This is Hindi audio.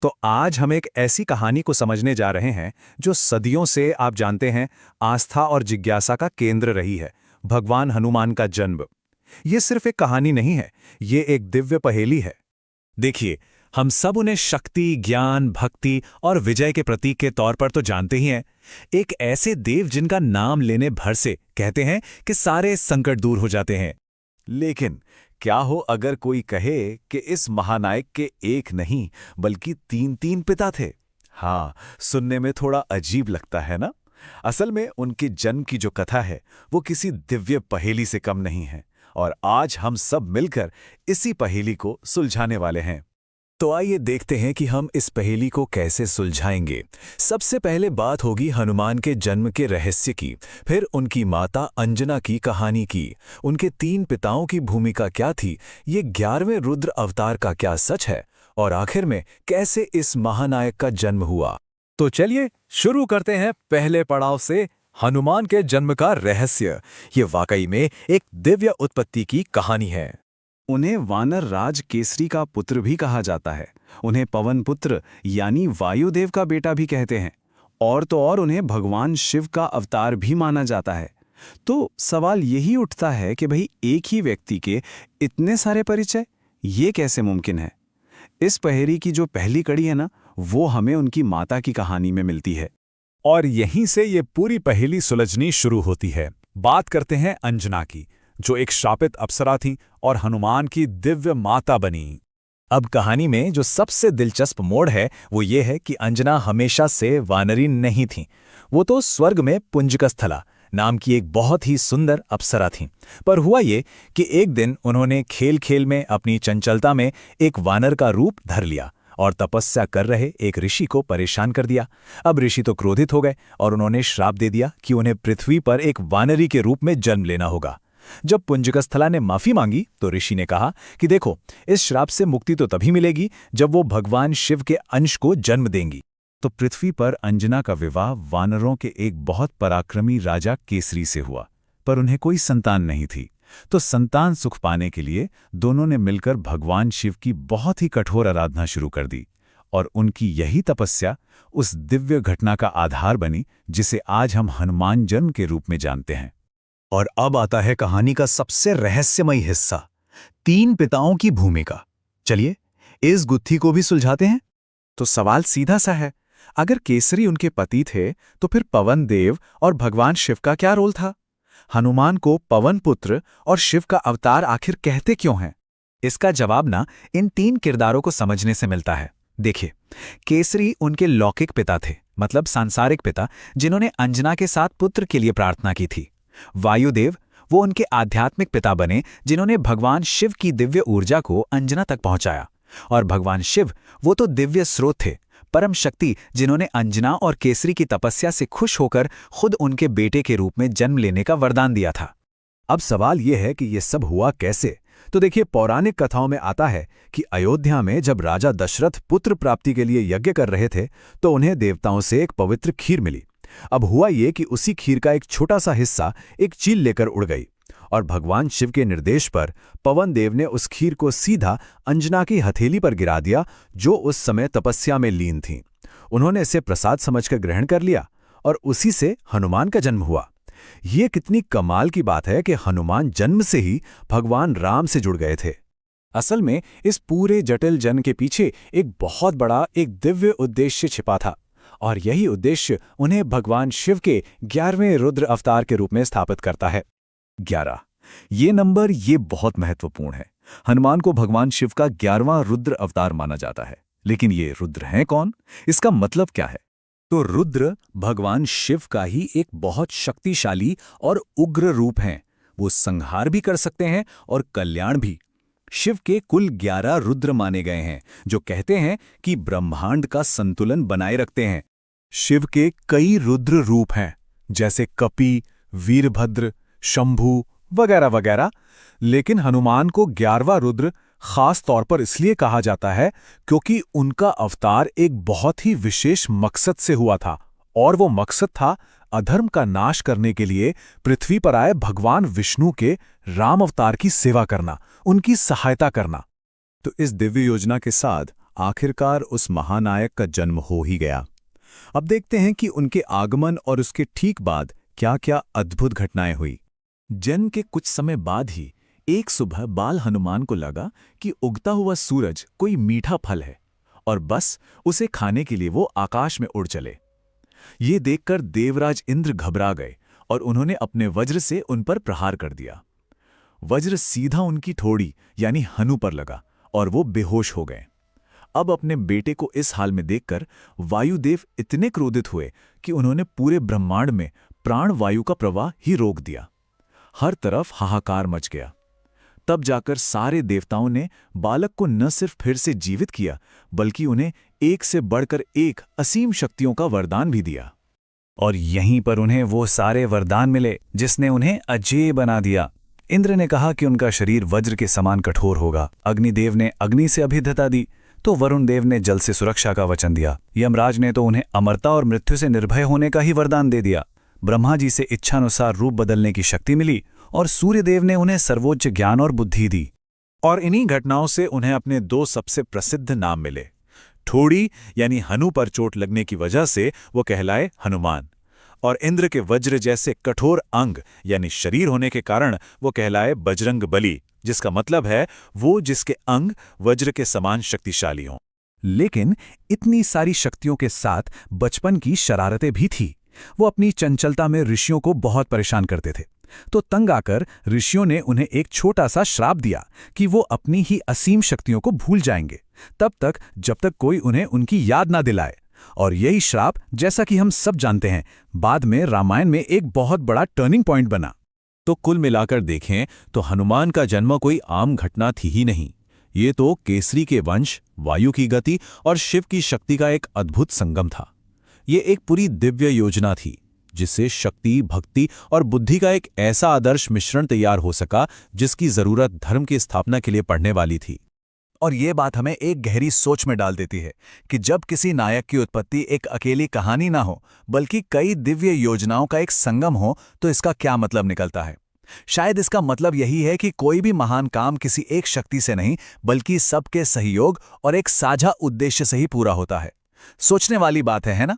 तो आज हम एक ऐसी कहानी को समझने जा रहे हैं जो सदियों से आप जानते हैं आस्था और जिज्ञासा का केंद्र रही है। भगवान हनुमान का जन्म। ये सिर्फ एक कहानी नहीं है, ये एक दिव्य पहेली है। देखिए, हम सब उन्हें शक्ति, ज्ञान, भक्ति और विजय के प्रतीक के तौर पर तो जानते ही हैं। एक ऐसे देव जिनका नाम लेने भर से कहते हैं कि सारे संकट दूर हो जाते हैं। लेकिन क्या हो अगर कोई कहे कि इस महानायक के एक नहीं बल्कि तीन तीन पिता थे? हाँ, सुनने में थोड़ा अजीब लगता है ना। असल में उनके जन्म की जो कथा है वो किसी दिव्य पहेली से कम नहीं है, और आज हम सब मिलकर इसी पहेली को सुलझाने वाले हैं। तो आइए देखते हैं कि हम इस पहेली को कैसे सुलझाएंगे। सबसे पहले बात होगी हनुमान के जन्म के रहस्य की, फिर उनकी माता अंजना की कहानी की, उनके तीन पिताओं की भूमिका क्या थी, ये 11वें रुद्र अवतार का क्या सच है, और आखिर में कैसे इस महानायक का जन्म हुआ। तो चलिए शुरू करते हैं पहले पड़ाव से, हनुमान के जन्म का रहस्य। ये वाकई में एक दिव्य उत्पत्ति की कहानी है। उन्हें वानर राज केसरी का पुत्र भी कहा जाता है। उन्हें पवन पुत्र यानी वायुदेव का बेटा भी कहते हैं, और तो और उन्हें भगवान शिव का अवतार भी माना जाता है। तो सवाल यही उठता है कि भाई एक ही व्यक्ति के इतने सारे परिचय, ये कैसे मुमकिन है? इस पहेली की जो पहली कड़ी है ना, वो हमें उनकी माता की कहानी में मिलती है। और यहीं से ये पूरी पहेली सुलझनी शुरू होती है। बात करते हैं अंजना की, जो एक शापित अप्सरा थी और हनुमान की दिव्य माता बनी। अब कहानी में जो सबसे दिलचस्प मोड़ है वो ये है कि अंजना हमेशा से वानरी नहीं थी। वो तो स्वर्ग में पुंजकस्थला नाम की एक बहुत ही सुंदर अप्सरा थी। पर हुआ ये कि एक दिन उन्होंने खेल खेल में अपनी चंचलता में एक वानर का रूप धर लिया और तपस्या कर रहे एक ऋषि को परेशान कर दिया। अब ऋषि तो क्रोधित हो गए और उन्होंने श्राप दे दिया कि उन्हें पृथ्वी पर एक वानरी के रूप में जन्म लेना होगा। जब पुंजकस्थला ने माफी मांगी तो ऋषि ने कहा कि देखो, इस श्राप से मुक्ति तो तभी मिलेगी जब वो भगवान शिव के अंश को जन्म देंगी। तो पृथ्वी पर अंजना का विवाह वानरों के एक बहुत पराक्रमी राजा केसरी से हुआ, पर उन्हें कोई संतान नहीं थी। तो संतान सुख पाने के लिए दोनों ने मिलकर भगवान शिव की बहुत ही कठोर आराधना शुरू कर दी, और उनकी यही तपस्या उस दिव्य घटना का आधार बनी जिसे आज हम हनुमान जन्म के रूप में जानते हैं। और अब आता है कहानी का सबसे रहस्यमयी हिस्सा, तीन पिताओं की भूमिका। चलिए इस गुत्थी को भी सुलझाते हैं। तो सवाल सीधा सा है, अगर केसरी उनके पति थे तो फिर पवन देव और भगवान शिव का क्या रोल था? हनुमान को पवन पुत्र और शिव का अवतार आखिर कहते क्यों हैं? इसका जवाब ना इन तीन किरदारों को समझने से मिलता है। देखिए, केसरी उनके लौकिक पिता थे, मतलब सांसारिक पिता, जिन्होंने अंजना के साथ पुत्र के लिए प्रार्थना की थी। वायुदेव वो उनके आध्यात्मिक पिता बने, जिन्होंने भगवान शिव की दिव्य ऊर्जा को अंजना तक पहुंचाया। और भगवान शिव वो तो दिव्य स्रोत थे, परम शक्ति, जिन्होंने अंजना और केसरी की तपस्या से खुश होकर खुद उनके बेटे के रूप में जन्म लेने का वरदान दिया था। अब सवाल यह है कि यह सब हुआ कैसे। तो देखिए, पौराणिक कथाओं में आता है कि अयोध्या में जब राजा दशरथ पुत्र प्राप्ति के लिए यज्ञ कर रहे थे तो उन्हें देवताओं से एक पवित्र खीर मिली। अब हुआ ये कि उसी खीर का एक छोटा सा हिस्सा एक चील लेकर उड़ गई, और भगवान शिव के निर्देश पर पवन देव ने उस खीर को सीधा अंजना की हथेली पर गिरा दिया, जो उस समय तपस्या में लीन थी। उन्होंने इसे प्रसाद समझकर ग्रहण कर लिया, और उसी से हनुमान का जन्म हुआ। ये कितनी कमाल की बात है कि हनुमान जन्म से ही भगवान राम से जुड़ गए थे। असल में इस पूरे जटिल जन्म के पीछे एक बहुत बड़ा, एक दिव्य उद्देश्य छिपा था, और यही उद्देश्य उन्हें भगवान शिव के 11वें रुद्र अवतार के रूप में स्थापित करता है। 11 ये नंबर ये बहुत महत्वपूर्ण है। हनुमान को भगवान शिव का 11वां रुद्र अवतार माना जाता है। लेकिन ये रुद्र हैं कौन? इसका मतलब क्या है? तो रुद्र भगवान शिव का ही एक बहुत शक्तिशाली और उग्र रूप हैं। वो संहार भी कर सकते हैं और कल्याण भी। शिव के कुल 11 रुद्र माने गए हैं, जो कहते हैं कि ब्रह्मांड का संतुलन बनाए रखते हैं। शिव के कई रुद्र रूप हैं, जैसे कपि, वीरभद्र, शंभु वगैरह वगैरह। लेकिन हनुमान को 11वां रुद्र खास तौर पर इसलिए कहा जाता है क्योंकि उनका अवतार एक बहुत ही विशेष मकसद से हुआ था, और वो मकसद था अधर्म का नाश करने के लिए पृथ्वी पर आए भगवान विष्णु के राम अवतार की सेवा करना, उनकी सहायता करना। तो इस दिव्य योजना के साथ आखिरकार उस महानायक का जन्म हो ही गया। अब देखते हैं कि उनके आगमन और उसके ठीक बाद क्या-क्या अद्भुत घटनाएं हुई। जन्म के कुछ समय बाद ही एक सुबह बाल हनुमान को लगा कि उगता हुआ सूरज कोई मीठा फल है और बस उसे खाने के लिए वो आकाश में उड़ चले। ये देखकर देवराज इंद्र घबरा गए और उन्होंने अपने वज्र से उन पर प्रहार कर दिया। वज्र सीधा उनकी ठोड़ी यानी हनु पर लगा और वो बेहोश हो गए। अब अपने बेटे को इस हाल में देखकर वायुदेव इतने क्रोधित हुए कि उन्होंने पूरे ब्रह्मांड में प्राण वायु का प्रवाह ही रोक दिया। हर तरफ हाहाकार मच गया। तब जाकर सारे देवताओं ने बालक को न सिर्फ फिर से जीवित किया बल्कि उन्हें एक से बढ़कर एक असीम शक्तियों का वरदान भी दिया। और यहीं पर उन्हें वो सारे वरदान मिले जिसने उन्हें अजेय बना दिया। इंद्र ने कहा कि उनका शरीर वज्र के समान कठोर होगा। अग्निदेव ने अग्नि से अभिधता दी तो वरुण देव ने जल से सुरक्षा का वचन दिया। यमराज ने तो उन्हें अमरता और मृत्यु से निर्भय होने का ही वरदान दे दिया। ब्रह्मा जी से इच्छानुसार रूप बदलने की शक्ति मिली और सूर्यदेव ने उन्हें सर्वोच्च ज्ञान और बुद्धि दी। और इन्हीं घटनाओं से उन्हें अपने दो सबसे प्रसिद्ध नाम मिले। ठोड़ी यानी हनु पर चोट लगने की वजह से वो कहलाए हनुमान, और इंद्र के वज्र जैसे कठोर अंग यानी शरीर होने के कारण वो कहलाए बजरंग बली, जिसका मतलब है वो जिसके अंग वज्र के समान शक्तिशाली हों। लेकिन इतनी सारी शक्तियों के साथ बचपन की शरारतें भी थी। वो अपनी चंचलता में ऋषियों को बहुत परेशान करते थे। तो तंग आकर ऋषियों ने उन्हें एक छोटा सा श्राप दिया कि वो अपनी ही असीम शक्तियों को भूल जाएंगे तब तक जब तक कोई उन्हें उनकी याद ना दिलाए। और यही श्राप, जैसा कि हम सब जानते हैं, बाद में रामायण में एक बहुत बड़ा टर्निंग पॉइंट बना। तो कुल मिलाकर देखें तो हनुमान का जन्म कोई आम घटना थी ही नहीं। ये तो केसरी के वंश, वायु की गति और शिव की शक्ति का एक अद्भुत संगम था। ये एक पूरी दिव्य योजना थी जिससे शक्ति, भक्ति और बुद्धि का एक ऐसा आदर्श मिश्रण तैयार हो सका जिसकी जरूरत धर्म की स्थापना के लिए पड़ने वाली थी। और ये बात हमें एक गहरी सोच में डाल देती है कि जब किसी नायक की उत्पत्ति एक अकेली कहानी ना हो बल्कि कई दिव्य योजनाओं का एक संगम हो तो इसका क्या मतलब निकलता है। शायद इसका मतलब यही है कि कोई भी महान काम किसी एक शक्ति से नहीं बल्कि सबके सहयोग और एक साझा उद्देश्य से ही पूरा होता है। सोचने वाली बात है ना?